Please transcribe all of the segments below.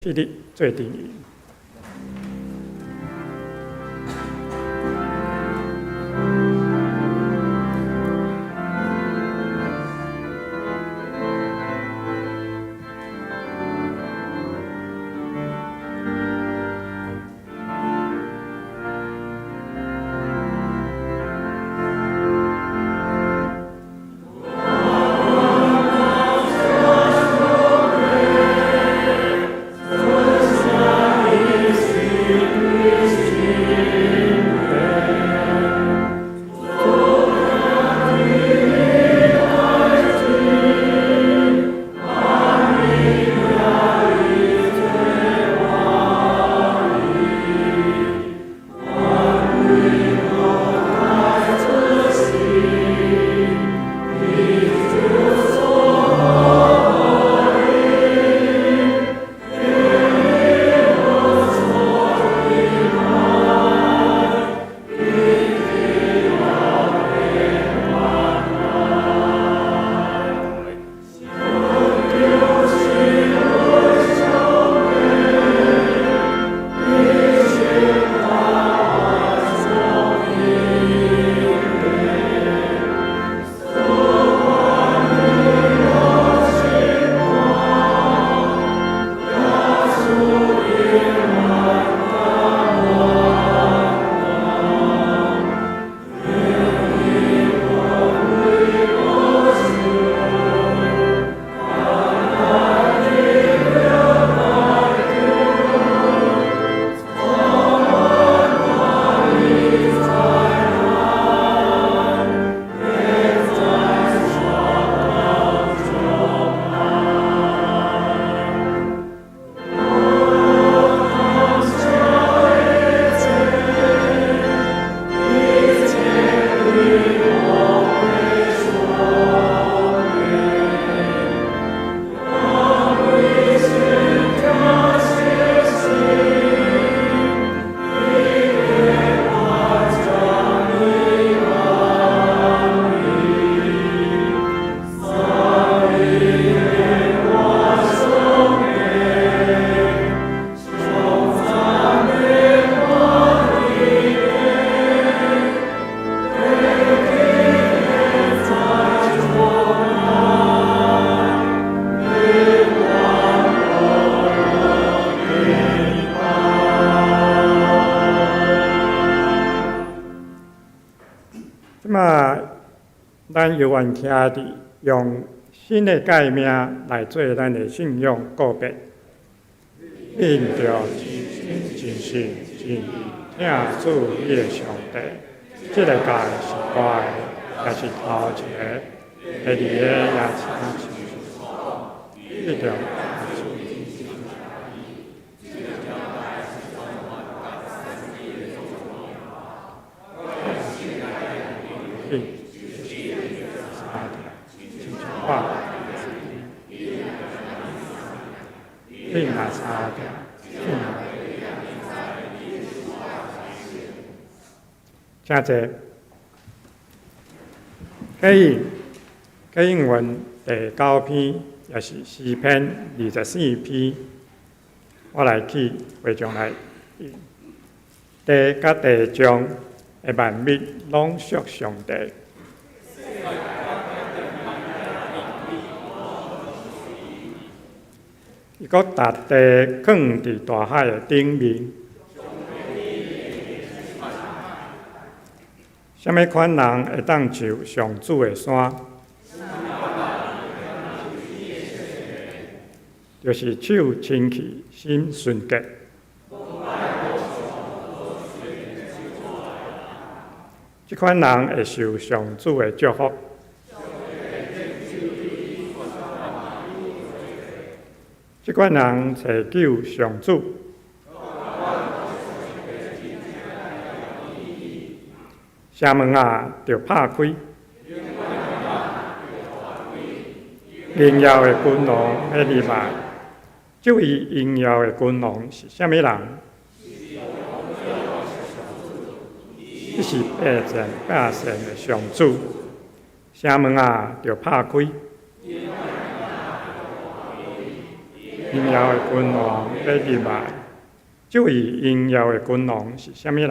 霹雳最低语。咱犹原徛伫用新的界名来做咱的信仰告别，印着真心真意听主你的上帝。这个界是我的，也是头一个，第二个也是一条。并拿差的，真济。解应文第9篇，也是诗篇24篇，我来去会中来引。第甲第章的万密拢属上帝。伊搁踏地放伫大海的顶面，什么款人会当上上主的山？就是手清气、心纯洁。这款人会受上主的祝福。这款人找救上主，城门啊，就拍开。荣耀的君王要入来，这位荣耀的君王是什么人？这是百姓的上主。城门啊，就拍开。阴爻的君王要入来，这位阴爻的君王是啥物人？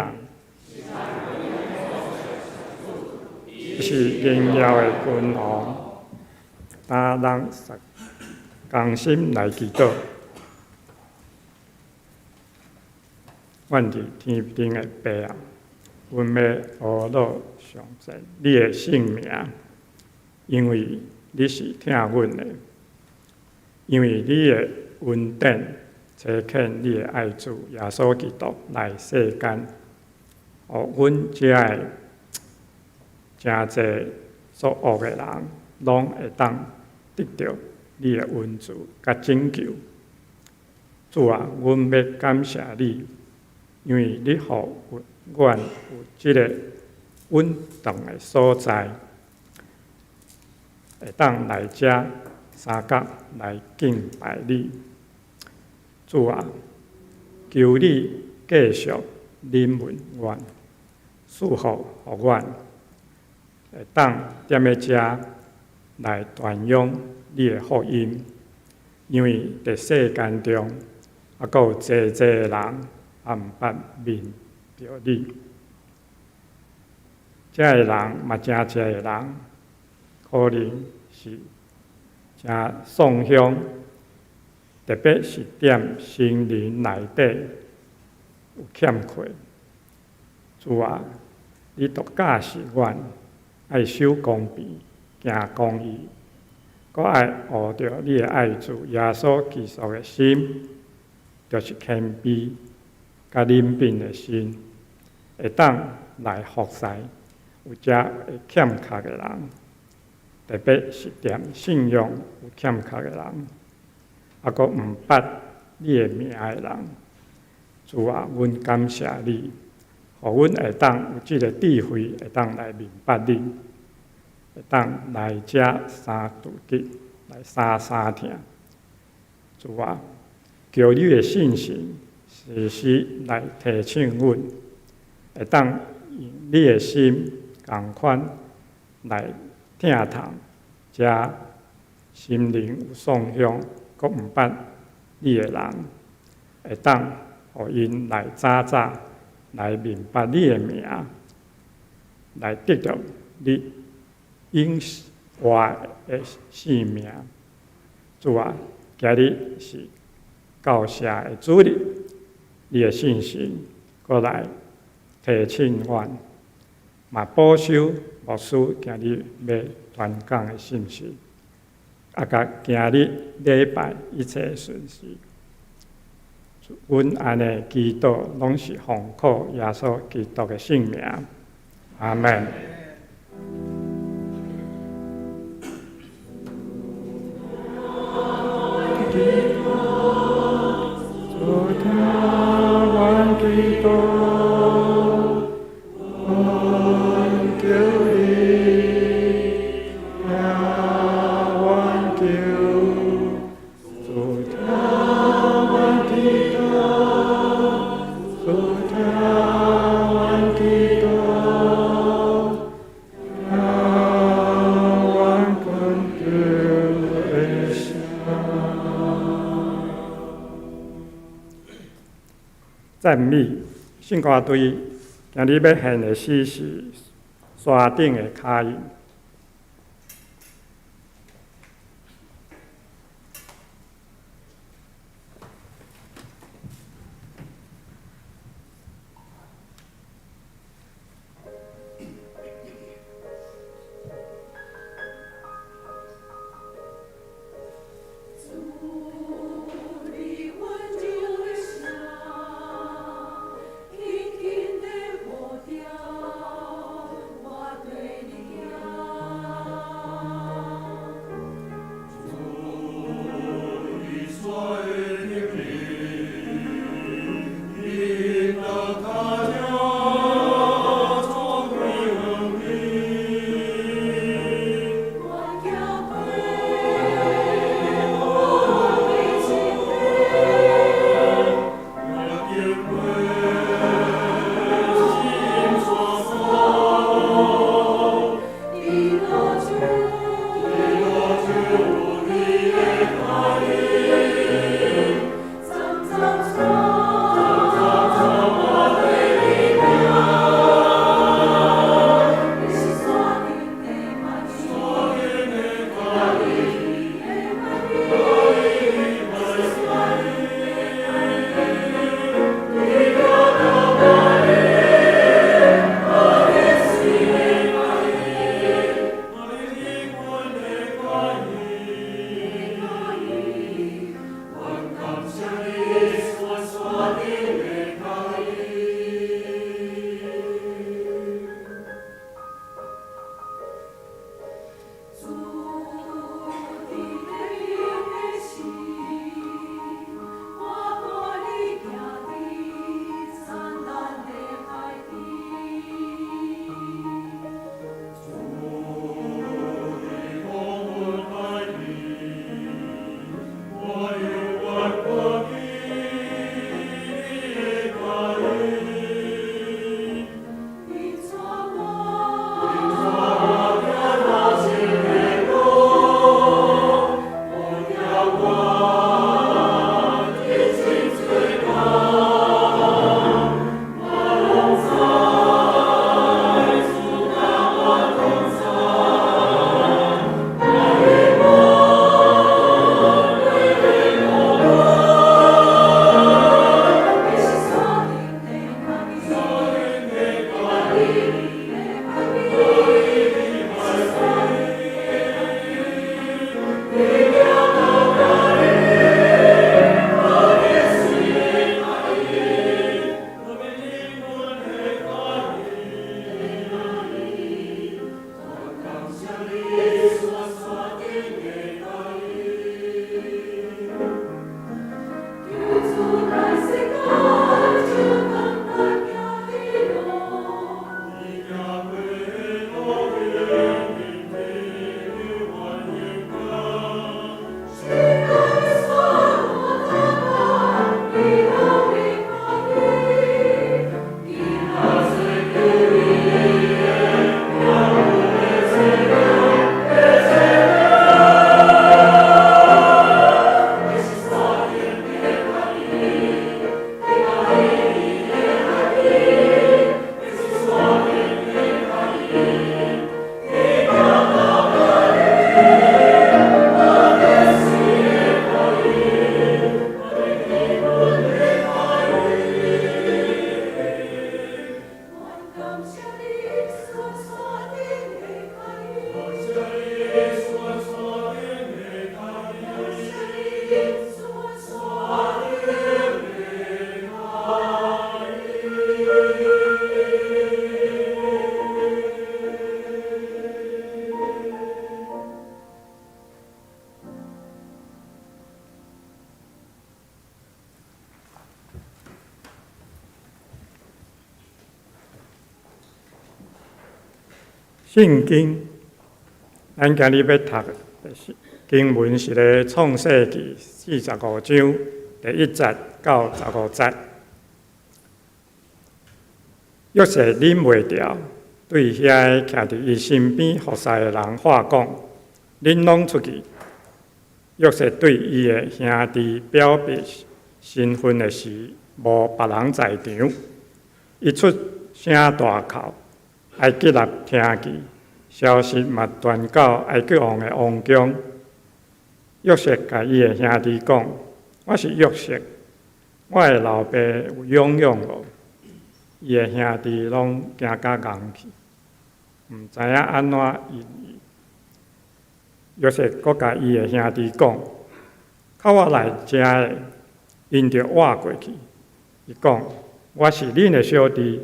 是阴爻的君王，担人同心来祈祷。阮伫天顶的爸啊，阮要学老上善你的性命，因为你是疼阮的，因为你的恩典差遣你的爱子耶稣基督来世间，互阮遮的真侪作恶的人，拢会当得到你的恩助甲拯救。主啊，阮要感谢你，因为你互阮有即个稳当的所在，会当来遮三角来敬拜你。主啊，求你继续怜悯阮，赐福互阮。会当踮咧遮来传扬你的福音，因为伫世间中，阁有济济人也毋捌面着你。遮个人嘛真济个人，可能是真丧凶，特别是踮心灵内底有欠缺。主啊，你独教示阮。爱守公平，行公义，搁爱学着你的爱子耶稣基督的心，就是谦卑、甲怜悯的心，会当来服侍有遮会欠缺的人，特别是踮信仰有欠缺的人，阁毋捌你的名的人。主啊，阮感谢你。互阮会当有即个智慧，会当来明白你，会当来遮三途吉，来三听。主啊，求你的信心时时来提醒阮，会当用你的心共款来听从遮心灵有丧凶，阁毋捌你的人，会当互因来早来明白你的名，来得到你应活的性命。主啊，今日是教社的主日，你的信心过来提醒阮，嘛保守牧师今日要传讲的信息，甲今日礼拜一切顺遂。阮安尼祈祷，拢是奉靠耶稣基督的圣名，阿门。赞美圣歌队今日要献的诗是山顶的脚印。我对你。圣经，咱今日要读的经文是咧《创世纪》45章第1节到15节。约瑟忍袂住，对遐徛伫伊身边服侍的人话讲：“恁拢出去。”约瑟对伊的兄弟表白身份的时，无别人在场，伊出声大哭。埃及人听见，消息嘛传到埃及王的王宫。约瑟甲伊的兄弟讲：“我是约瑟，我的老爸有养养无？”伊的兄弟拢惊甲硬去，毋知影安怎应伊。约瑟阁甲伊的兄弟讲：“靠我来食的，因着活过去。”伊讲：“我是恁的小弟，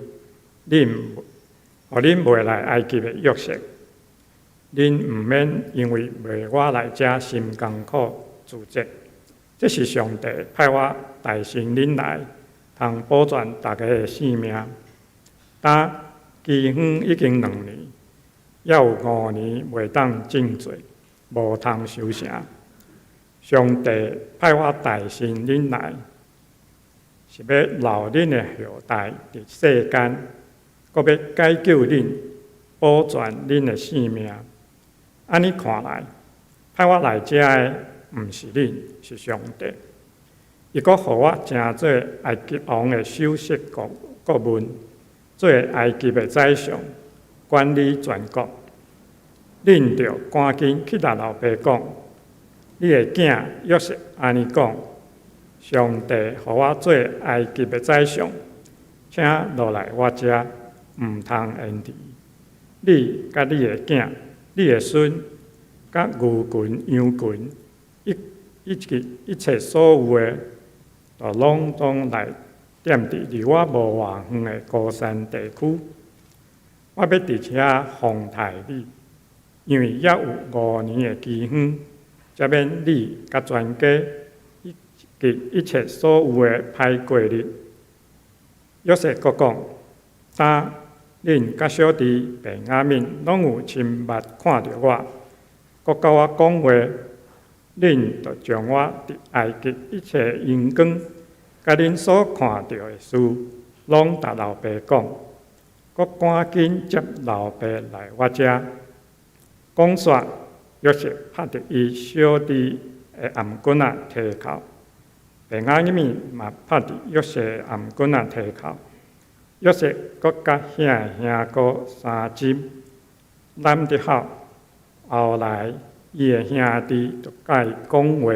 恁袂来埃及的约瑟，恁毋免因为袂我来遮心艰苦自责。这是上帝派我代成恁来，通保全大家的性命。呾期远已经2年，还有5年袂当种罪，无通收成。上帝派我代成恁来，是要留恁的后代伫世间。阁要解救恁，保全恁的性命。安尼看来，派我来遮的，毋是恁，是上帝。伊阁互我成做埃及王的首席顾问，做埃及的宰相，管理全国。恁着赶紧去甲老爸讲，你的囝约瑟安尼讲：上帝互我做埃及的宰相，请落来我遮。毋通延迟，你甲你的囝、你的孙、甲牛群、羊群，一切所有的，都拢来踮伫离我无偌远的高山地区。我要伫遐奉待你，因为还有5年的期远，才免你甲全家及一切所有的歹过日。约瑟阁讲：“呾恁甲小弟便雅悯拢有亲目看着我，阁甲我讲话，恁就将我伫埃及一切荣光，甲恁所看到的事，拢甲老爸讲，阁赶紧接老爸来我遮。”讲煞，约瑟拍着伊小弟的颔棍仔提口，便雅悯嘛拍着约瑟的颔棍仔提口。约瑟阁甲遐兄哥3针揽得好，后来伊的兄弟就甲伊讲话。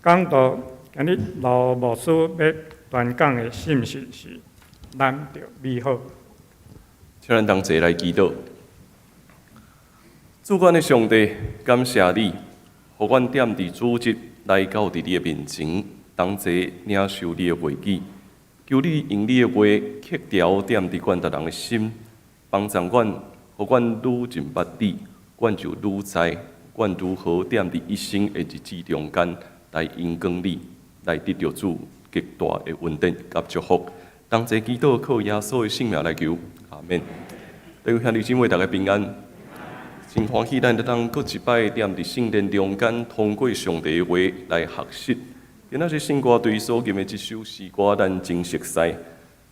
讲到今日老牧师要传讲的信息是：咱着美好。请咱同齐来祈祷。主管的上帝，感谢你，互阮踮伫主日来到伫你的面前，同齐领受你的话语。求你用你的话刻条踮伫阮逐人的心，帮助阮，互阮愈认捌你，阮就愈知，阮如何踮伫一生的日子中间来荣光你，来得到主极大的恩典甲祝福。同齐祈祷，靠耶稣的性命来求，阿免。各位兄弟姊妹，大家平安。真欢喜，咱当搁一摆踮伫圣殿中间，通过上帝的话来学习。今仔日圣歌队所吟的一首诗歌，咱真熟悉，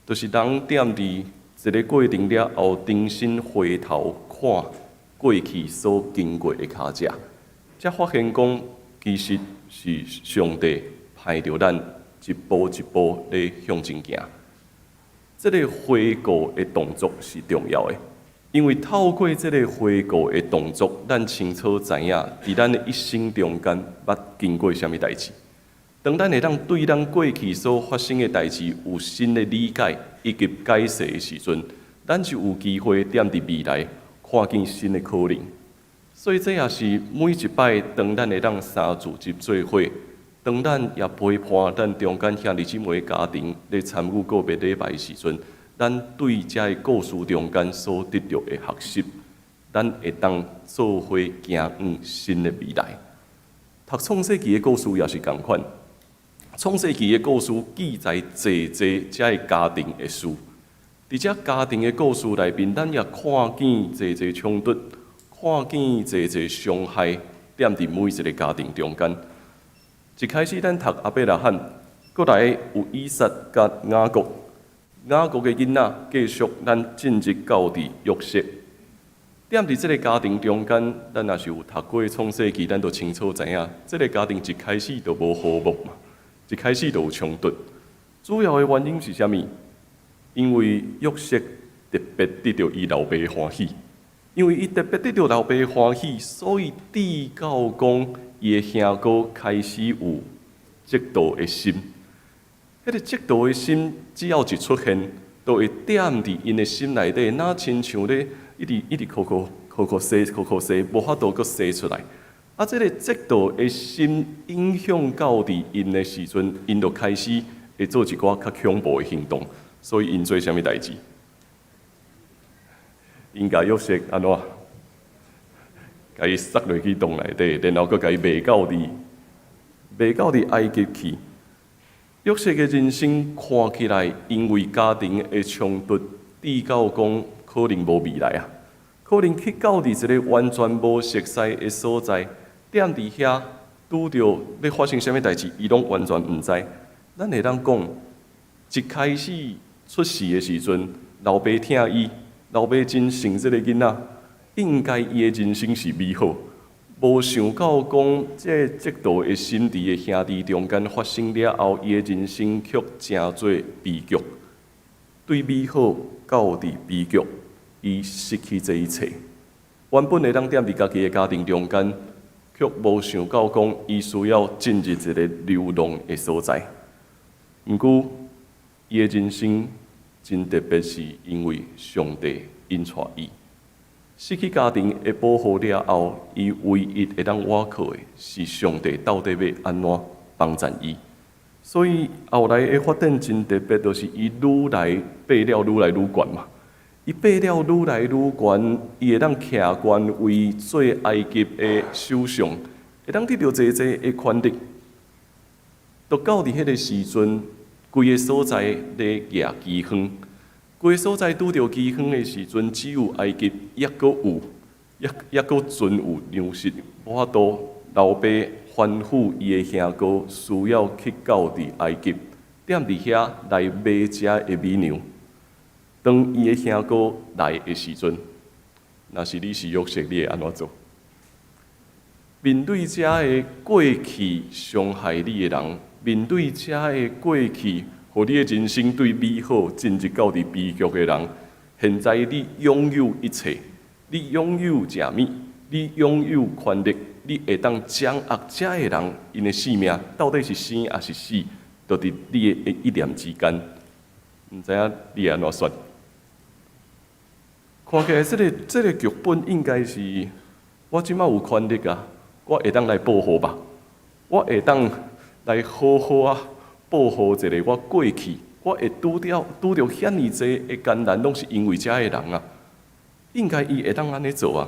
就是人踮伫一个过程了后，重新回头看过去所经过的脚迹，才发现讲，其实是上帝害着咱一步一步咧向前行。这个悔过的动作是重要的，因为透过这个悔过的动作，咱清楚知影，伫咱的一生中间捌经过什么代志。当咱会当对咱过去所发生的代志有新的理解以及解释的时阵，咱就有机会踮伫未来看见新的可能。所以这也是每一摆当咱会当三组集做伙，当咱也陪伴咱中间兄弟姊妹的家庭咧参与个别礼拜的时阵，咱对这个故事中间所得到的学习，咱会当做伙行向新的未来。读创世纪的故事也是同款。创世纪的故事记载济这个家庭的事，伫这家庭的故事内面，咱也看见济冲突，看见济伤害，踮伫每一个家庭中间。一开始咱读亚伯拉罕，过来有以撒甲雅各，雅各的囡仔继续咱进入到伫约瑟。踮伫这个家庭中间，咱也是有读过创世纪，咱都清楚知影，这个家庭一开始就无和睦嘛。一开始就有冲突，主要的原因是啥物？因为约瑟特别得到伊老爸欢喜，因为伊特别得到老爸欢喜，所以致到讲伊的兄哥开始有嫉妒的心。迄个嫉妒的心，只要一出现，都会踮伫因的心内底，哪亲像咧一直哭洗，无法度阁洗出来。这个嫉妒的心影响到伫因的时阵，因就开始会做一寡较恐怖的行动。所以因做啥物代志？因甲约瑟安怎？甲伊塞落去洞内底，然后阁甲伊卖到伫埃及去。约瑟的人生看起来，因为家庭的冲突，致到讲可能无未来啊，可能去到伫一个完全无熟悉的所在。踮伫遐，拄着要发生啥物代志，伊拢完全毋知。咱会当讲，一开始出世的时阵，老爸疼伊，老爸真疼这个囡仔，应该伊的人生是美好。无想到讲，这嫉妒的心伫的兄弟中间发生了后，伊的人生却真做悲剧。对美好到伫悲剧，伊失去这一切。原本会当踮伫家己的家庭中间。却无想到讲，伊需要进入一个流浪的所在。毋过，伊的人生真特别，是因为上帝引带伊。失去家庭的保护了后，伊唯一会当倚靠的是上帝到底要安怎帮助伊。所以后来的发展真特别，就是伊愈来爬了愈来愈悬嘛。伊爬了愈来愈悬，伊会当徛悬为做埃及的首相，会当得到济的权力。到伫迄个时阵，规个所在咧举饥荒，规个所在拄着饥荒的时阵，只有埃及抑阁存有粮食，无法度老爸吩咐伊的兄哥需要去到伫埃及，踮伫遐来买遮的米粮。当伊的兄哥来的时阵，若是你是约瑟，你会安怎做？面对遮个过去伤害你的人，面对遮个过去，互你的人生对美好进入到伫悲剧的人，现在你拥有一切，你拥有食物，你拥有权力，你会当掌握遮个人因的性命到底是生还是死，就伫你的一念之间。毋知影你会安怎选？看起来，这个剧本应该是我即摆有权力啊，我会当来保护吧，我会当来好好啊保护一个我过去，我会拄着遐尼济的艰难，拢是因为遮个人啊，应该伊会当安尼做啊。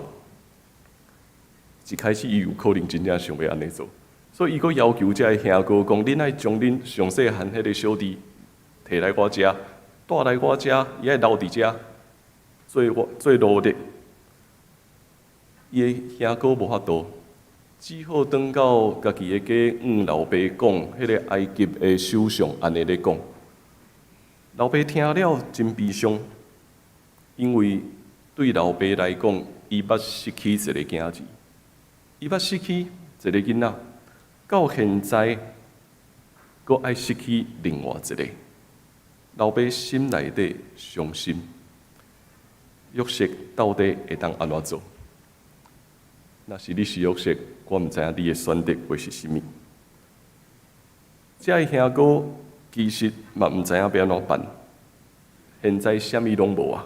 一开始伊有可能真正想要安尼做，所以伊阁要求遮个兄哥讲：恁爱将恁上细汉迄个小弟摕来我遮，带来我遮，伊爱留伫遮。做奴隶，伊的兄哥无法度，只好转到家己的家，老爸讲，迄个埃及的首相安尼咧讲。老爸听了真悲伤，因为对老爸来讲，伊捌失去一个囝子，伊捌失去一个囡仔，到现在阁爱失去另外一个。老爸心内底伤心，约瑟到底会当安怎做？若是你是约瑟，我毋知影你的选择会是甚物。这个兄哥其实嘛毋知影要安怎办，现在啥物拢无啊！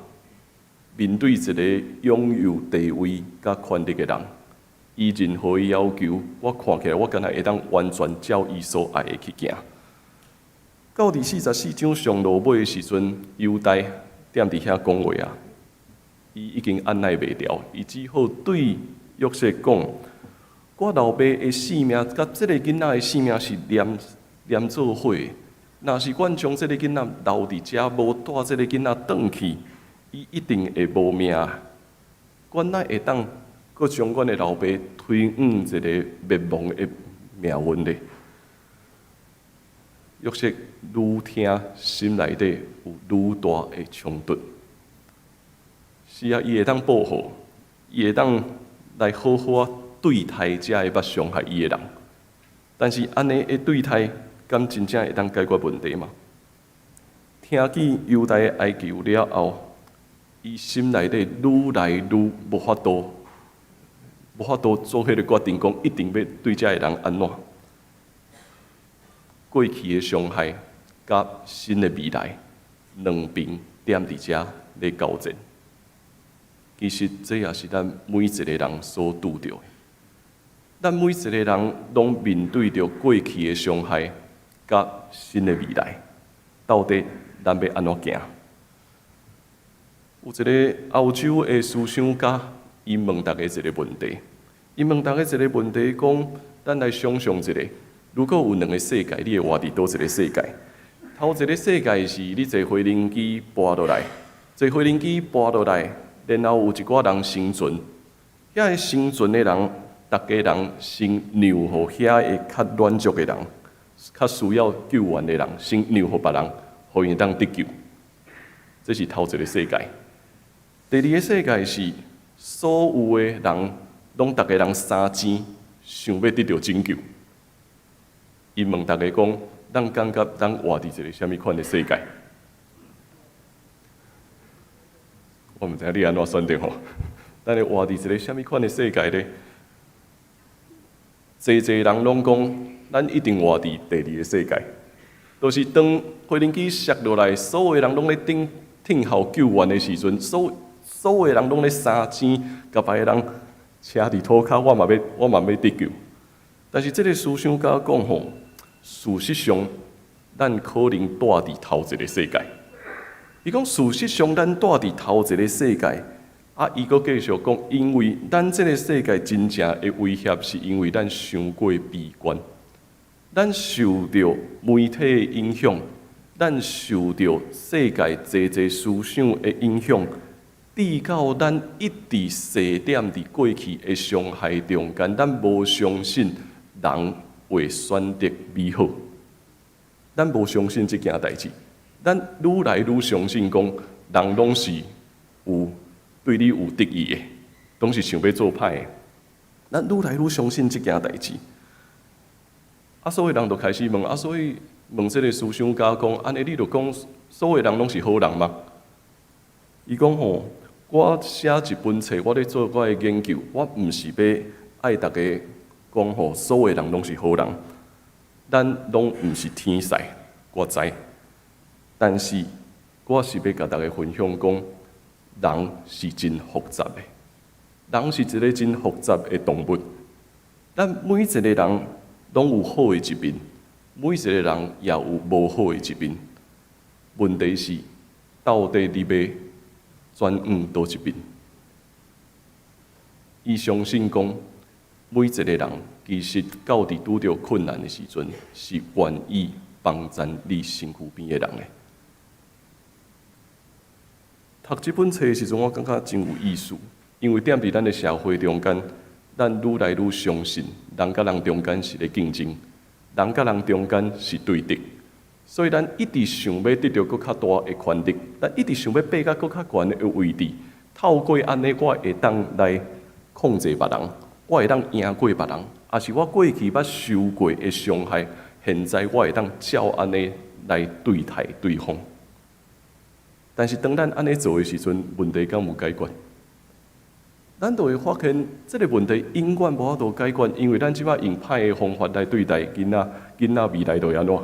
面对一个拥有地位甲权力的人，伊任何的要求，我看起来我敢若会当完全照伊所爱的去行。到第44章上落尾的时阵，犹大踮伫遐讲话啊，伊已经按捺袂牢，伊只好对约瑟讲：我老爸的性命甲即个囡仔的性命是连做伙的。若是阮将即个囡仔留伫遮，无带即个囡仔转去，伊一定会无命。阮哪会当阁将阮的老爸推往一个灭亡的命运呢？约瑟愈听心内底有愈大的冲突。是啊，伊会当报复，伊会当来好好对待遮个捌伤害伊的人。但是安尼的对待，敢真正会当解决问题吗？听见犹大的哀求了后，伊心内底愈来愈无法度做迄个决定，讲一定要对遮个人安怎？过去的伤害甲新的未来，两边踮伫遮咧交战。其实这也是咱每一个人所拄着的。咱每一个人拢面对着过去的伤害甲新的未来，到底咱要安怎行？有一个欧洲的思想家，伊问大家一个问题，讲：咱来想象一下。如果有两个世界，你会活伫倒一个世界？头一个世界是你坐飞轮机搬落来，然后有一寡人生存，遐个生存的人，大家人先让互遐个较软弱的人，较需要救援的人，先让互别人，互因当得救。这是头一个世界。第二个世界是所有的人，拢大家人三钱，想要得到拯救。伊问大家讲：咱感觉咱活伫一个什么款的世界？我毋知影你安怎选择吼？咱会活伫一个什么款的世界呢？侪人拢讲，咱一定活伫第二个世界，就是当飞轮机摔落来，所有人拢咧等候救援的时阵，所有人拢咧三钱，甲别个人车伫土骹，我嘛要得救。但是这个思想家讲吼。事实上，咱可能住伫头一个世界。伊讲，事实上，咱住伫头一个世界。伊阁继续讲，因为咱这个世界真正的威胁，是因为咱伤过悲观，咱受到媒体的影响，咱受到世界侪思想的影响，直到咱一直斜点伫过去的伤害中间，咱无相信人会选择美好，咱无相信这件代志，咱愈来愈相信讲人拢是有对你有敌意的，拢是想要做歹的。咱愈来愈相信这件代志，所有人就开始问，所以问这个思想家讲，安尼你就讲所有人拢是好人吗？伊讲吼，我写一本册，我咧做我的研究，我毋是要爱大家。讲吼，所有人拢是好人，咱拢毋是天使，我知。但是我是要甲大家分享讲，人是真复杂的，人是一个真复杂的动物。咱每一个人拢有好的一面，每一个人也有无好的一面。问题是，到底你要转往倒一边？伊相信讲。每一个人其实到伫拄着困难的时阵，是愿意帮助你身躯边的人的。读这本册的时阵，我感觉真有意思，因为踮伫咱的社会中间，咱愈来愈相信人甲人中间是咧竞争，人甲人中间是对敌，所以咱一直想要得到更较大的权力，咱一直想要爬到更较悬的位置，透过安尼，我会当来控制别人。我会当赢过别人，也是我过去捌受过的伤害，现在我会当照安尼来对待对方。但是当咱安尼做的时阵，问题敢有解决？咱就会发现，这个问题永远无法度解决，因为咱即摆用歹的方法来对待囡仔，囡仔未来就会安怎？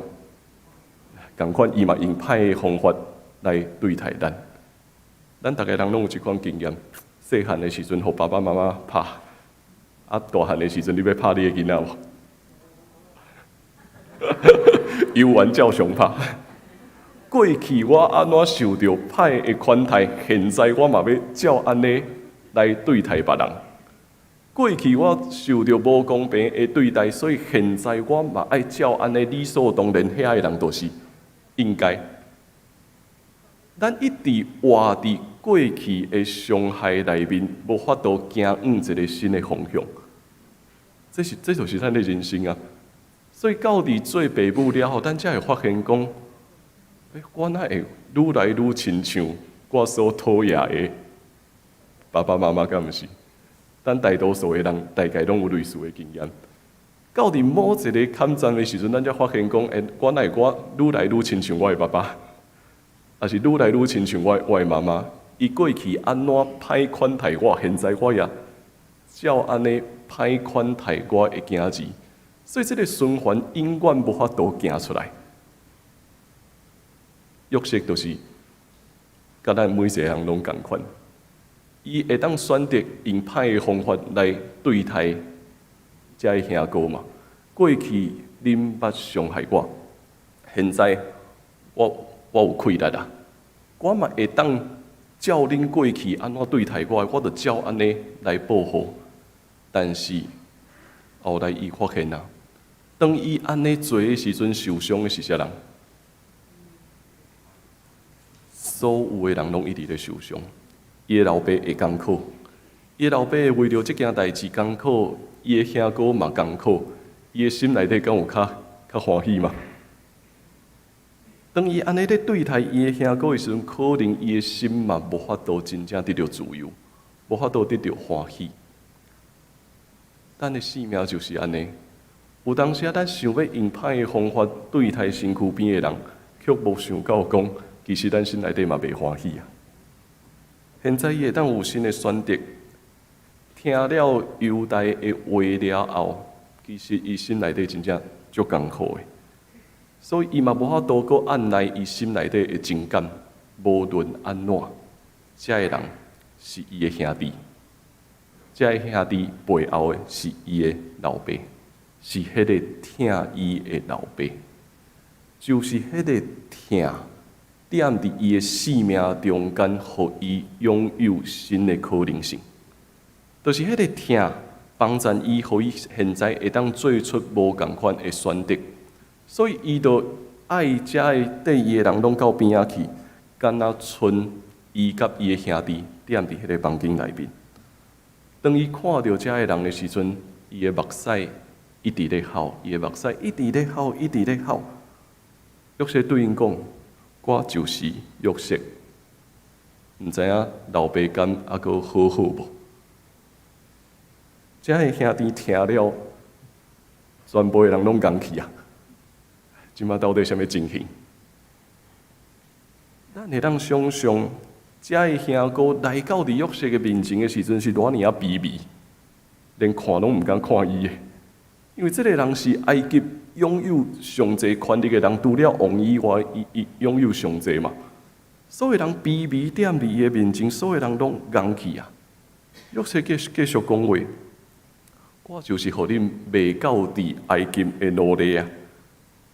同款，伊嘛用歹的方法来对待咱。咱逐个人拢有一款经验，细汉的时阵，互爸爸妈妈拍，大汉的时阵，你要拍你的囡仔无？游玩照常拍。过去我安怎受到歹的款待，现在我嘛要照安尼来对待别人。过去我受到无公平的对待，所以现在我嘛爱照安尼理所当然，遐个人就是应该。咱一直活伫过去的伤害内面，无法度行往一个新的方向。这就是咱的人生啊！所以到底做爸母了后，咱才会发现讲。我哪会愈来愈亲像我所讨厌的爸爸妈妈，敢毋是？咱大多数的人大概拢有类似的经验。到伫某一个坎站的时阵，咱才发现讲，我哪会愈来愈亲像我的爸爸，还是愈来愈亲像我的妈妈？伊过去安怎歹款待我，现在我也照安尼歹款待我的囝儿。所以这个循环永远无法度行出来。约瑟就是，甲咱每一个人拢共款，伊会当选择用歹的方法来对待这兄哥嘛。过去恁捌伤害我，现在我有亏力啊，我嘛会当照恁过去安怎对待我，我就照安尼来报复。但是后来伊发现啊，当伊安尼做的时阵，受伤的是啥人？所有的人拢一直在受伤，伊的老爸会艰苦，伊的老爸为了这件代志艰苦，伊的兄哥嘛艰苦，伊的心内底敢有较欢喜嘛？当伊安尼咧对待伊的兄哥的时阵，可能伊的心嘛无法度真正得到自由，无法度得到欢喜。咱的性命就是安尼，有当时咱想要用歹的方法对待身躯边的人，却无想到讲。其实咱心内底嘛袂欢喜啊！现在伊会当有新的选择，听了犹大的话了后，其实伊心内底真正足艰苦的，所以伊嘛无法度搁按捺伊心内底的情感，无论安怎，这个人是伊的兄弟，这个兄弟背后的是伊的老爸，是迄个疼伊的老爸，就是迄个疼。踮伫伊的生命中间，互伊拥有新的可能性，就是迄个疼帮助伊，互伊现在会当做出无共款的选择。所以伊就爱遮个对伊的人拢到边仔去，敢若剩伊甲伊的兄弟踮伫迄个房间内面。当伊看到遮个人的时阵，伊的目屎一直咧哭，伊的目屎一直咧哭，一直咧哭。约瑟对因讲。我就是约瑟，毋知影老爸敢还阁好好无？这个兄弟听了，全部的人拢讲去啊！即马到底什么情形？咱会当想象，这个兄哥来到伫约瑟的面前的时阵，是偌尔啊卑微，连看拢毋敢看伊的，因为这个人是埃及。拥有上济权力的人，除了王以外，伊拥有上济嘛。所有人卑微踮伫伊的面前，所有人拢硬气啊。约瑟继续讲话，我就是互恁未到伫埃及的奴隶啊。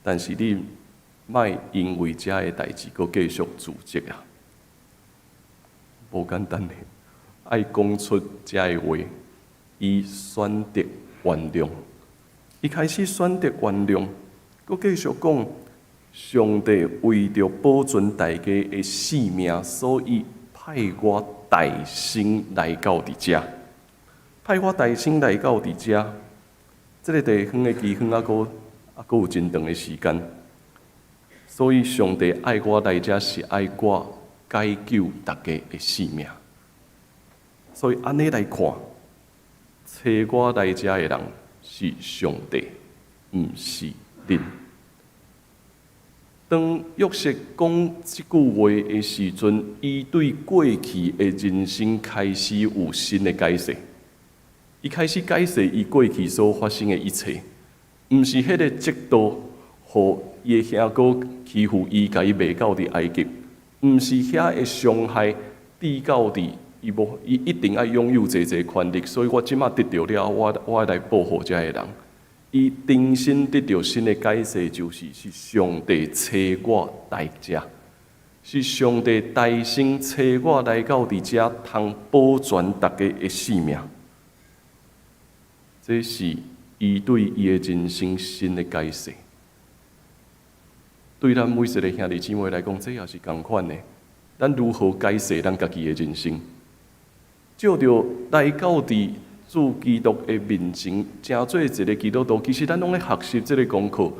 但是你莫因为遮个代志，阁继续自责啊。无简单的，爱讲出遮个话，伊选择原谅。伊开始选择原谅，佮继续讲，上帝为着保存大家的性命，所以派我大声来到伫遮，派我大声来到伫遮。这个地方的期限还阁有真长的时间，所以上帝爱我来遮是爱我解救大家的性命。所以安尼来看，找我来遮的人。是上帝，毋是恁。当约瑟讲即句话的时阵，伊对过去的人生开始有新的解释。伊开始解释伊过去所发生的一切，毋是迄个嫉妒，互伊的兄哥欺负伊，甲伊卖到伫埃及，毋是遐的伤害，致到伫伊一定要拥有这权力，所以我即马得到了，我来保护遮个人。伊重新得到新的解释，就是上帝找我来遮，是上帝大声找我来到伫遮，通保全大家的性命。这是伊对伊的人生新的解释。对咱每一个兄弟姊妹来讲，这也是同款的。咱如何解释咱家己的人生？照着来到伫主基督的面前，成做一个基督徒，其实咱拢咧学习这个功课。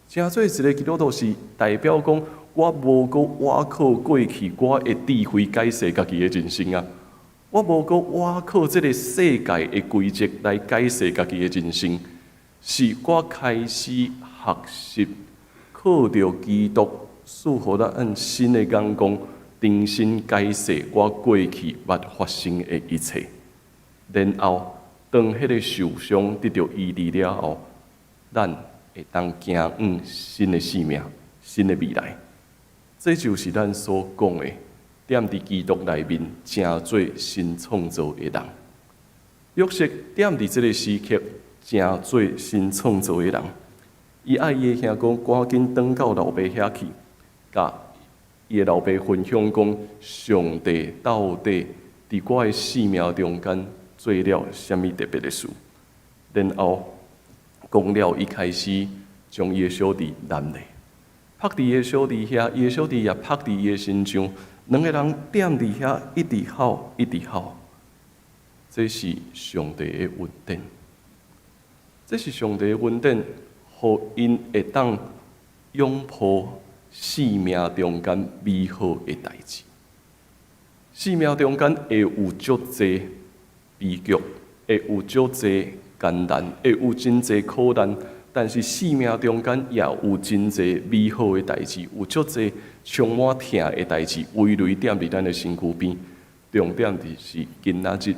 成做一个基督徒是代表讲，我无搁倚靠过去我的智慧解释家己的人生啊。我无搁倚靠这个世界的规则来解释家己的人生，是我开始学习靠着基督赐予咱新的眼光，重新解释我过去捌发生的一切。然后，当迄个受伤得到医治了后，咱会当行往新的生命、新的未来。这就是咱所讲的。踮伫基督内面，成做新创造的人。约瑟踮伫这个时刻，成做新创造的人。伊爱伊的兄弟赶紧转到老爸遐去，甲伊的老爸分享讲，上帝到底伫我的生命中间做了什么特别的事。然后讲了，伊开始将伊的小弟揽来，拍伫伊的小弟遐，伊的小弟也拍伫伊的身上。两个人踮伫遐，一直吼，一直吼。这是上帝的恩典，这是上帝的恩典，互因会当拥抱生命中间美好的代志。生命中间会有足侪悲剧，会有足侪艰难，会有真侪苦难。但是生命中间也有真侪美好的代志，有足侪充满疼的代志，围绕踮伫咱的身躯边。重点就是今仔日，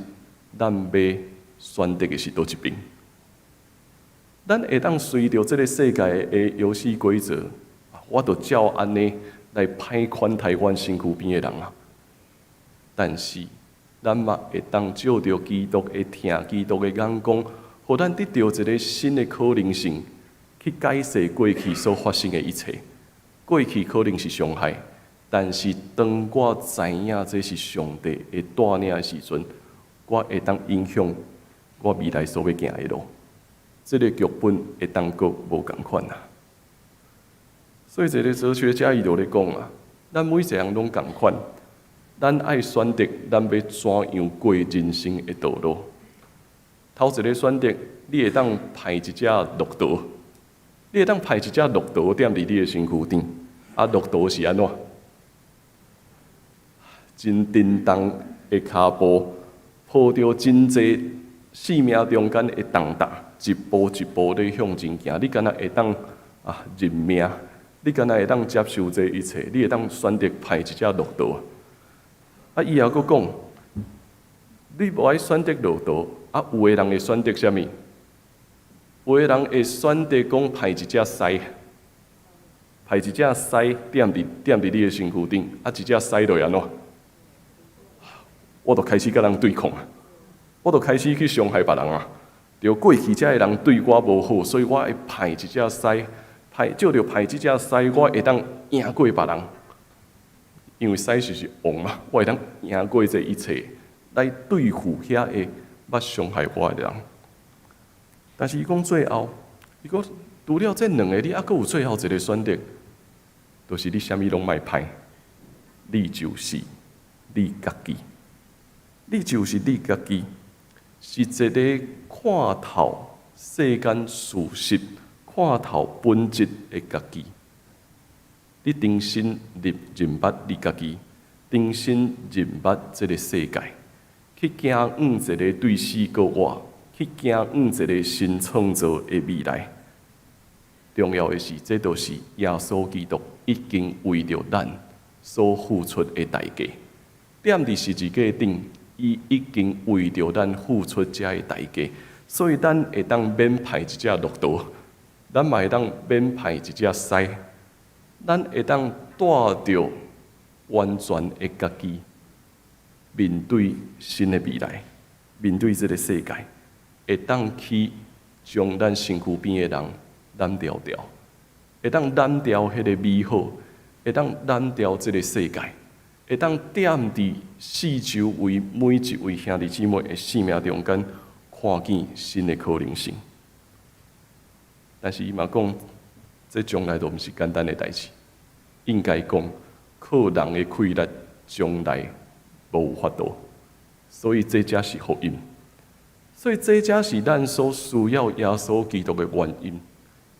咱要选择的是倒一边。咱会当随着这个世界的游戏规则，我就照安尼来歹款待阮身躯边的人啊。但是，咱嘛会当照着基督的疼、基督的眼光。互咱得到一个新的可能性，去解释过去所发生的一切。过去可能是伤害，但是当我知影这是上帝的带领的时阵，我会当影响我未来所要行的路。这个剧本会当阁无同款啊。所以一个哲学家伊就咧讲啊，咱每一个人拢同款，咱爱选择咱要怎样过人生的道路。头一个选择，你会当派一只骆驼，你会当派一只骆驼踮伫你的身躯顶，啊，骆驼是安怎？真叮当的骹步，抱着真济生命中间的重担，一步一步地向前行。你敢若会当认命？你敢若会当接受这一切？你会当选择派一只骆驼？啊，以后佫讲，你无爱选择骆驼。有的人会选择什么？有的人会选择讲派一只狮，派一只狮踮伫你的身躯顶，一只狮就安怎？我就开始甲人对抗啊！我就开始去伤害别人啊！就过去遮个人对我无好，所以我会派一只狮，照着派这只狮，我会当赢过别人。因为狮就是王嘛，我会当赢过这一切，来对付遐个捌伤害我的人。但是伊讲最后，伊讲除了这两个，你还佫有最后一个选择，就是你啥物拢莫歹，你就是你家己，你就是你家己，是一个看透世间事实、看透本质的家己。你重新认捌你家己，重新认捌这个世界。去行往一个对死过活，去行往一个新创造的未来。重要的是，这就是耶稣基督已经为着咱所付出的代价。踮伫十字架顶，伊已经为着咱付出这个代价，所以咱会当免派一只骆驼，咱嘛会当免派一只狮，咱会当带着完全的家己，面对新的未来，面对这个世界，会当去将咱身躯边的人染掉掉，会当染掉迄个美好，会当染掉这个世界，会当踮伫四周围每一位兄弟姊妹的生命中间，看见新的可能性。但是伊嘛讲，这将来都毋是简单的代志，应该讲靠人的气力，将来无有法度。所以这才是福音，所以这才是咱所需要耶稣基督的原因。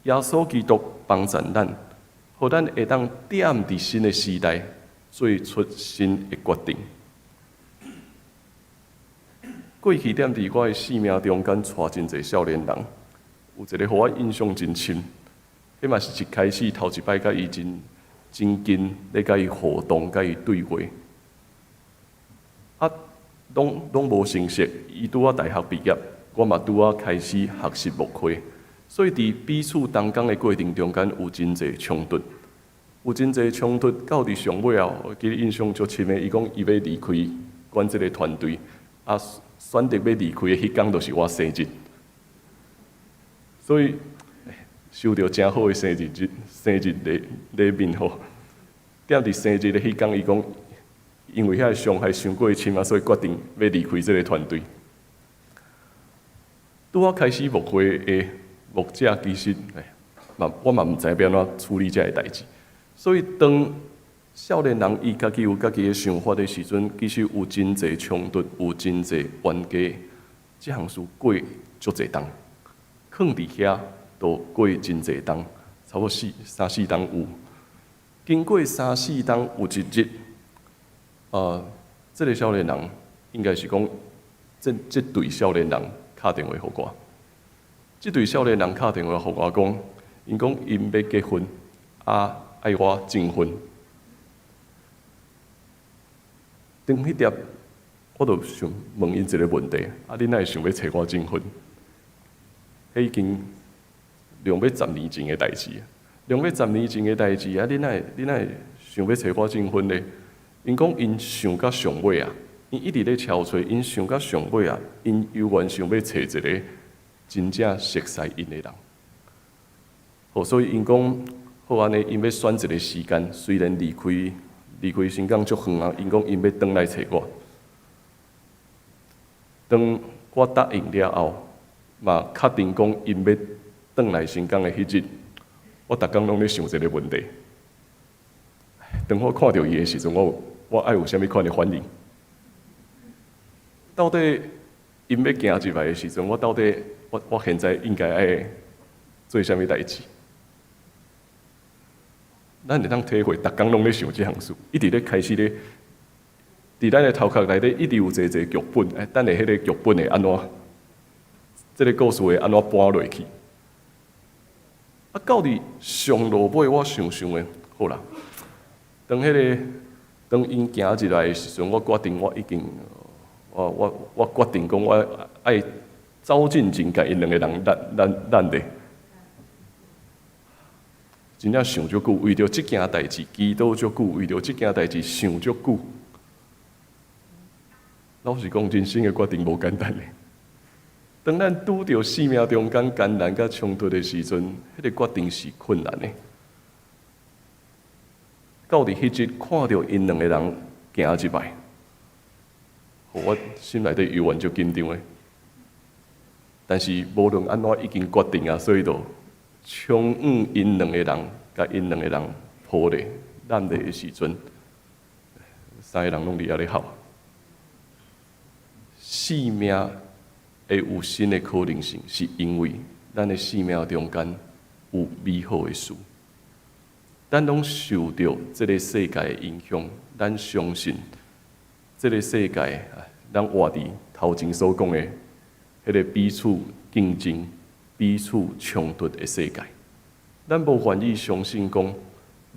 耶稣基督帮助咱，互咱会当踮伫新的时代，做出新的决定。过去踮伫我的生命中间，带真侪少年人，有一个互我印象真深，迄嘛是一开始头一摆甲伊真近，咧甲伊互动，甲伊对话，拢无成熟。伊拄啊大学毕业，我嘛拄啊开始学习牧会，所以伫彼此同工的过程中间有真侪冲突，到伫上尾啊，我记得印象足深的，伊讲伊要离开阮即个团队，啊，选择要离开的迄天，就是我生日，所以收到真好的生日礼物吼。踮伫生日的迄天，伊讲，因为遐个伤害伤过深啊，所以决定要离开这个团队。拄我开始牧会的牧者，其实我嘛毋知要安怎处理这个代志。所以当少年人伊家己有家己的想法的时阵，其实有真侪冲突，有真侪冤家，这项事过足侪冬，囥伫遐都过真侪冬，差不多三四冬有。经过三四冬有一日，这个少年人应该是讲，这对少年人打电话给我，这对少年人打电话给我讲，因讲因要结婚，爱我证婚。当迄点，我就想问因一个问题：恁哪会想要找我证婚？迄已经两要10年前的代志。210年前的代志啊！恁哪会想要找我证婚呢？因讲因想到上尾啊，因一直咧敲找，因想到上尾啊，因犹原想要找一个真正熟悉因的人。好，所以因讲好安尼，因要选一个时间，虽然离开新港足远啊，因讲因要转来找我。当我答应了后，嘛确定讲因要转来新港的迄日。我逐工拢咧想一个问题：当我看到伊的时阵，我爱有啥物款的反应？到底因要行入来的时阵，我现在应该爱做啥物代志？咱会当体会，逐工拢咧想即项事，一直咧开始咧，伫咱的头壳内底一直有一个剧本，等下迄个剧本会安怎？这个故事会安怎搬落去？到伫上落尾，我想的，好啦。当因行入来的时阵，我决定我已经，我决定讲我爱走进前，甲因两个人咱的，真正想足久，为着即件代志祈祷足久，为着即件代志想足久。老实讲，人生的决定无简单的。当咱拄着生命中间艰难甲冲突的时阵，迄个决定是困难的。到伫迄日看到因两个人行入来，我心内底犹原足紧张的。但是无论安怎已经决定啊，所以就冲向因两个人，甲因两个人抱咧、揽咧的时阵，三个人拢伫遐咧哭。生命会有新的可能性，是因为咱的生命中间有美好的事。咱拢受到这个世界的影响，咱相信这个世界，咱活伫头前所讲的迄个彼此竞争、彼此冲突的世界，咱无愿意相信讲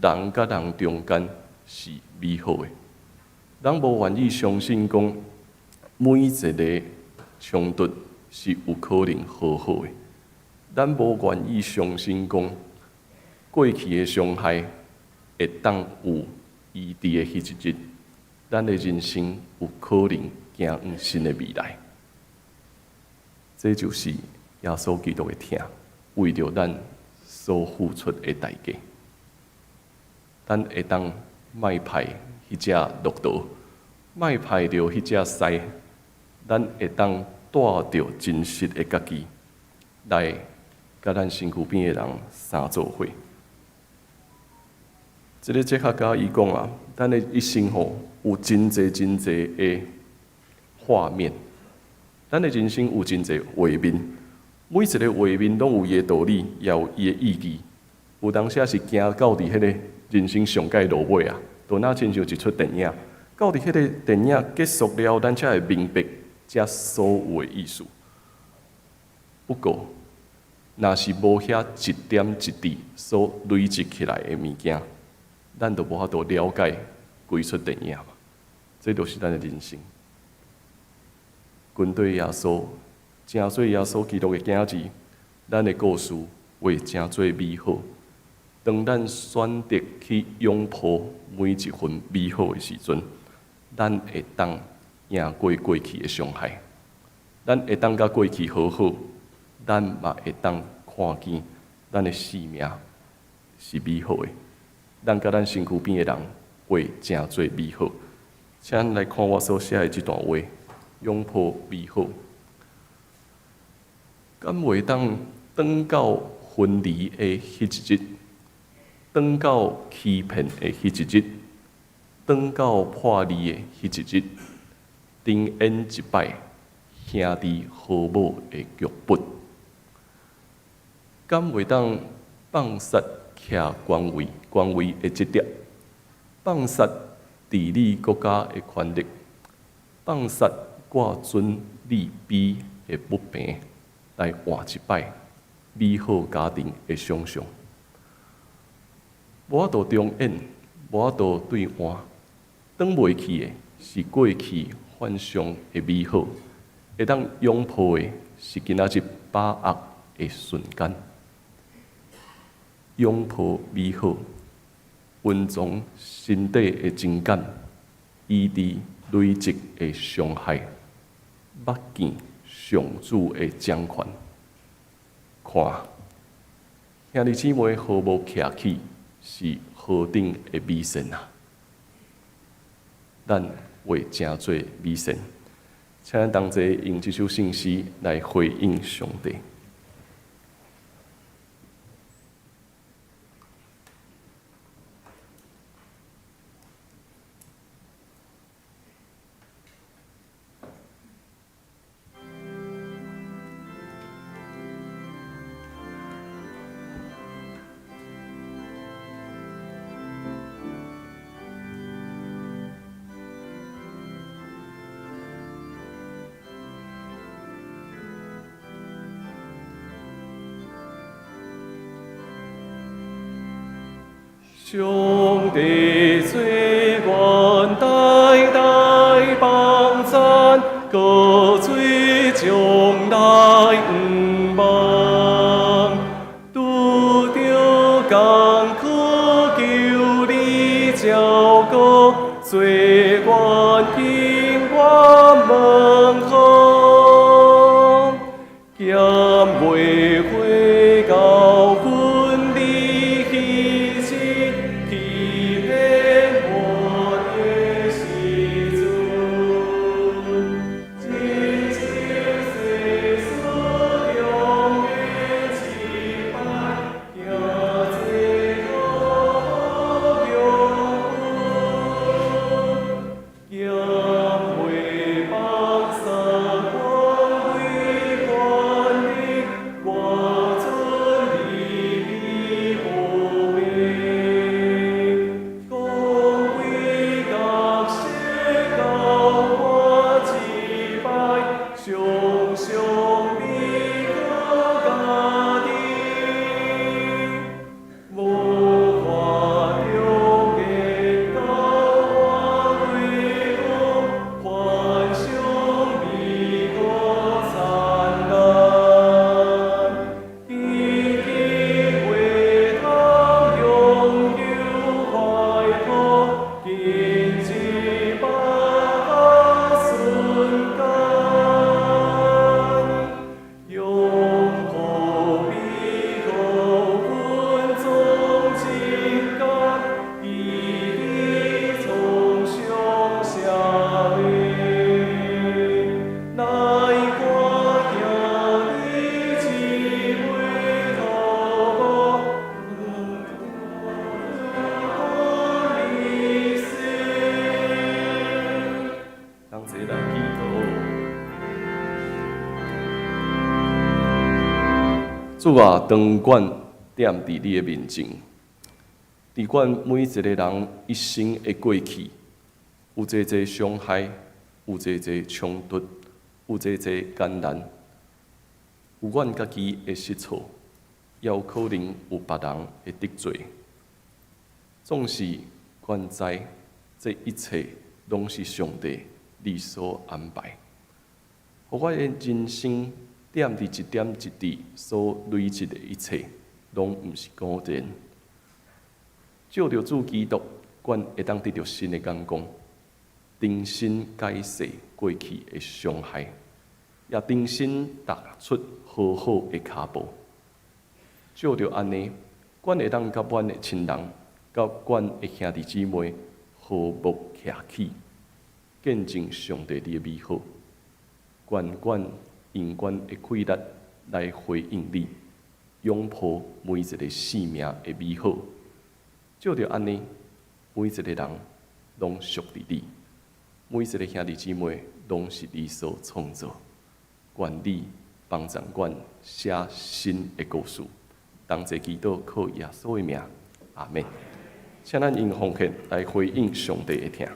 人甲人中间是美好的，咱无愿意相信讲每一个冲突是有可能和好的，咱无愿意相信讲过去的伤害会当有医治的迄一日，咱的人生有可能行向新的未来。这就是耶稣基督的疼，为着咱所付出的代价。咱会当莫派迄只骆驼，莫派着迄只狮，咱会当带着真实的家己来，甲咱身躯边的人相做伙。这个哲学家伊讲啊，咱的一生吼有真侪的画面，咱的人生有真侪画面，每一个画面拢有伊的道理，也有伊的意义。有当时是行到伫迄个人生上界落尾啊，就那亲像一出电影，到伫迄个电影结束了，咱才会明白这所有的意思。不过，若是无遐一点一滴所累积起来的物件，咱就无法度了解规出电影嘛。这就是咱的人生。军队耶稣，正做耶稣基督的囝子，咱的故事会真做美好。当咱选择去拥抱每一份美好的时阵，咱会当赢过过去的伤害，咱会当甲过去和好，咱嘛会当看见咱的生命是美好的。咱甲咱身躯边的人会真做美好。请咱来看我所写的这段话：拥抱美好，敢袂当转到分离的迄一日？转到欺骗的迄一日，转到破例的迄一日，重演一摆兄弟和睦的剧本。敢袂当放杀徛官位的职业，放杀治理国家的权力，放杀挂尊立卑的不平，来换一摆美好家庭的想象。无法度重演，无法度兑换，转袂去的是过去幻想的美好，会当拥抱的是今仔日把握的瞬间。拥抱美好，温存身体的情感，医治累积的伤害，目见上主的掌权。看，兄弟姊妹和睦徛起。是何等的美善啊！咱会真做美善，请咱同齐用这首圣诗来回应上帝。上帝最愿代代帮赞，各最将来不忘。拄着艰苦求你照顾，最愿听我问候，咸袂回到分离彼时，欺骗我的时阵，真情世事永远期盼，行这路永远。主啊，当管踮伫你的面前，伫管每一个人一生的过去，有济伤害，有济冲突，有济艰难，有阮家己的失错，也有可能有别人的得罪。总是原知这一切拢是上帝你所安排，互我的人生点伫一点一滴所累积的一切，拢毋是孤然。照着主基督，阮会当得到新的眼光，重新改写过去的伤害，也重新踏出好好的脚步。照着安尼，阮会当甲阮的亲人、甲阮的兄弟姊妹和睦徛起，见证上帝你的美好。愿阮用阮的气力来回应你，拥抱每一个生命的美好。照着安尼，每一个人拢属于你，每一个兄弟姊妹拢是你所创造。愿你帮助阮写新的故事。同齐祈祷，靠耶稣的名，阿门。请咱用奉献来回应上帝的听。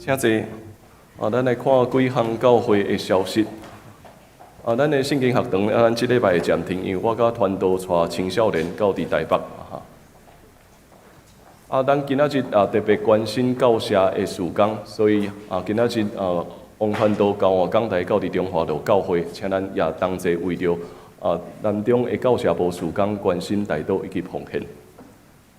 请坐，咱来看几项教会的消息。咱的圣经学堂，咱即礼拜会暂停，因为我甲团导带青少年到伫台北咱今仔日特别关心教社的事工，所以今仔日王团导交换讲台到伫中华路教会，请咱也同齐为着南中的教社部事工关心台岛以及奉献。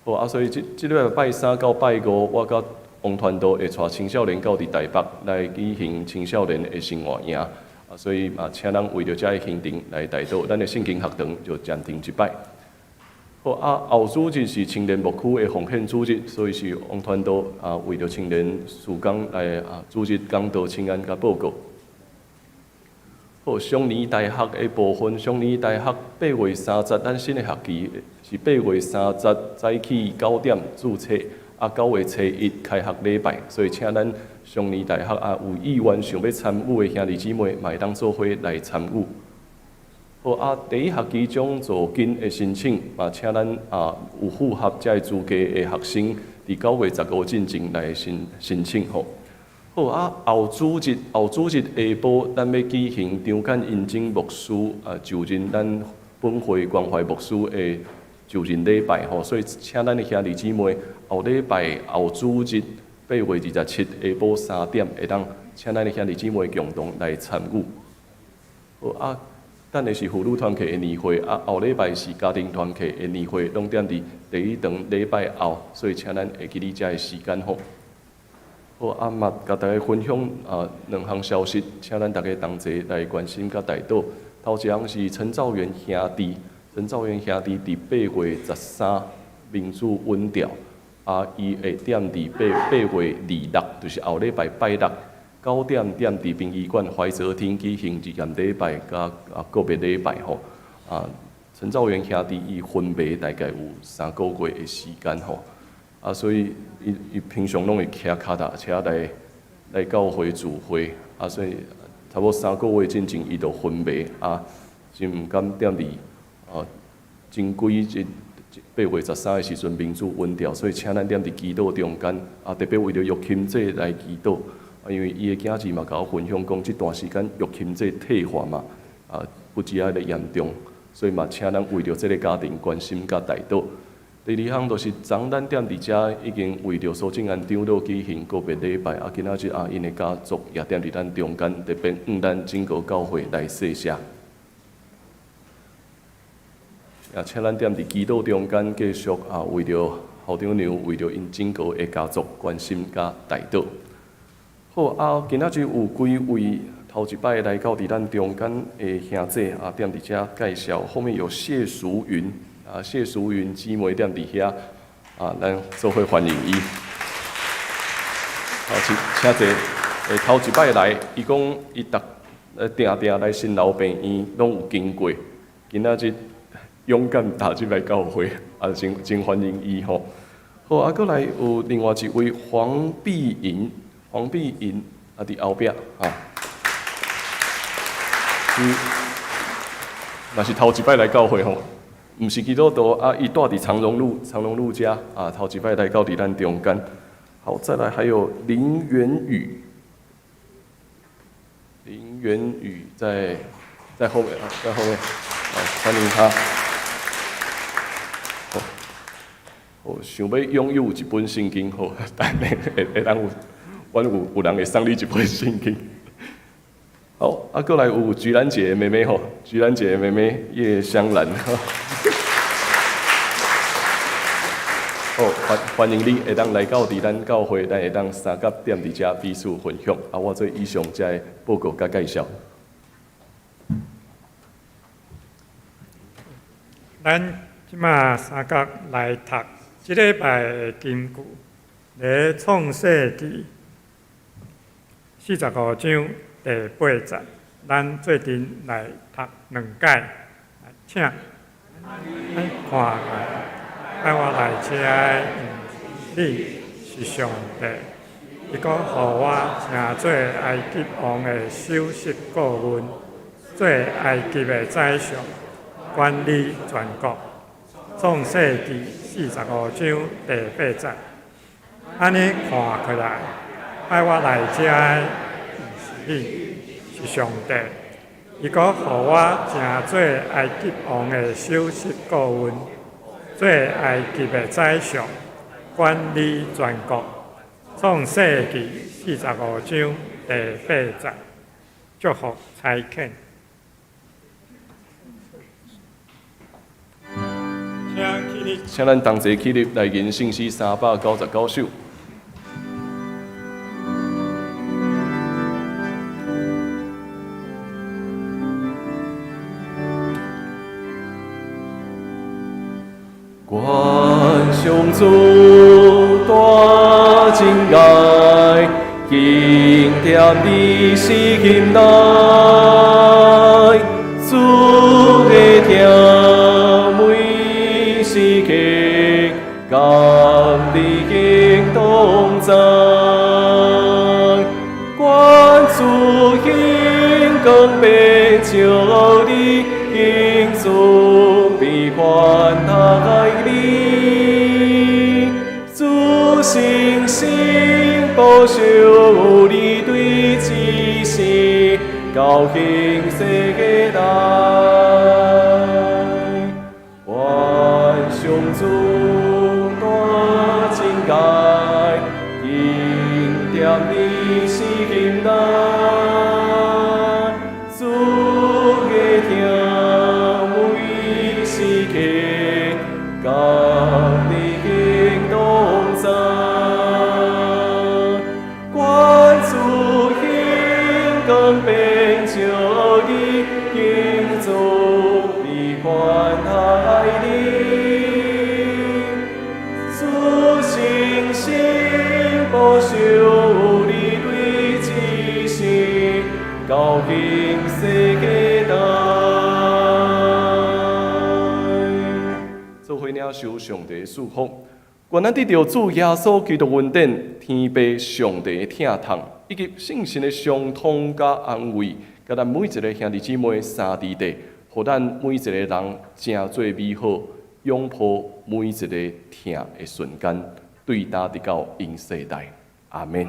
好所以即礼拜拜三到拜五，我甲王团导会带青少年到伫台北来举行青少年的生活营，所以请咱为着这个行程来台岛，咱的圣经学堂就暂停一摆。好啊，后主日是青年牧区的奉献主日，所以是王传道为着青年事工来主日讲道请安甲报告。好，上年大学的部分，上年大学8月30，咱新的学期是8月30早起9点注册，9月初1开学礼拜，所以请咱上年大学有意愿想要参与的兄弟姊妹，嘛会当做伙来参与。好第一学期奖助金的申请，嘛请咱有符合这个资格的学生，伫9月15进前来申请吼。好后主日下晡，咱要举行张简印证牧师就任咱本会关怀牧师的就任礼拜吼，所以请咱的兄弟姊妹后礼拜后主日8月27下晡3点，会当请咱的兄弟姊妹共同来参与。好等下是妇女团契的年会，后礼拜是家庭团契的年会，拢点伫第一堂礼拜后，所以请咱会记哩遮个时间吼。好嘛，甲大家分享2项消息，请咱大家同齐来关心甲带到。头一项是陈兆元兄弟，陈兆元兄弟伫8月13民主稳调，伊会点伫8月26，就是后礼拜拜六。9点伫殡仪馆怀泽厅举行纪念礼拜，甲个别礼拜吼。陈兆元兄弟伊分别大概有3个月的时间吼。所以伊平常拢会骑脚踏车来教会聚会，所以差不多3个月进前伊就分别真毋甘踮伫前几日8月13的时阵民主稳调，所以请咱踮伫祈祷中间特别为着玉琴姐来祈祷。因为伊的囝儿嘛，甲我分享讲，即段时间玉琴这退化嘛，不止咧严重，所以嘛，请咱为着这个家庭关心甲带祷。第2项就是昨咱踮伫遮已经为着苏正安长老举行个别礼拜，今仔日因的家族也踮伫咱中间，特别咱整个教会来谢谢。请咱踮伫祈祷中间继续为着校长娘，为着因整个的家族关心甲带祷。好今仔日有几位头一摆来到伫咱中间的兄弟踮伫遮介绍，后面有谢淑云谢淑云姊妹踮伫遐咱做伙欢迎伊。请坐头一摆来，伊讲伊定定来新老病院拢有经过，今仔日勇敢踏入来教会，真欢迎伊吼。好过来有另外一位黄碧莹。黄碧莹伫后壁那是头一摆来教会吼，毋是基督徒伊住伫长荣路遮头一摆来到伫咱中间。好，再来还有林元宇在后面在后面，好欢迎他。想要拥有一本圣经吼，但会当有。阮有人会送你一本圣经。好，过来有菊兰姐的妹妹吼，菊兰姐的妹妹叶香兰。好，欢迎你会当来到伫咱教会，咱会当三甲踮伫遮彼此分享。我做以上遮的报告甲介绍。咱即马三甲来读即礼拜的经句，咧创世纪45章第8节，咱做阵来读2解，请看爱我来遮你是上帝，伊阁互我成做埃及王的首席顾问，做埃及的宰相，管理全国。创世纪45章第8节，安尼看起来。爱我来遮的是你，是上帝。伊阁互我成做埃及王的首席顾问，做埃及的宰相，管理全国。创世纪45章第8节，祝福差遣。请咱同齐起立来吟圣诗399首。主大真爱，经典你心内，主的听每时刻，甘你经同在，关注心更变照你经主比宽大你，主信心保守你对知识，高兴世界大，愿上主大真爱，经典你心内，主的听每时刻，甘你经同在，关注心更变照你经主比宽大你，主信心保守你对知识，高兴世界大。做伙领受上帝的祝福，愿咱得到主耶稣基督恩典、天父上帝的疼痛，以及圣神的相通甲安慰，甲咱每一个兄弟姊妹三弟弟，互咱每一个人真做美好，拥抱每一个疼的瞬间，对答得到永世代。阿门。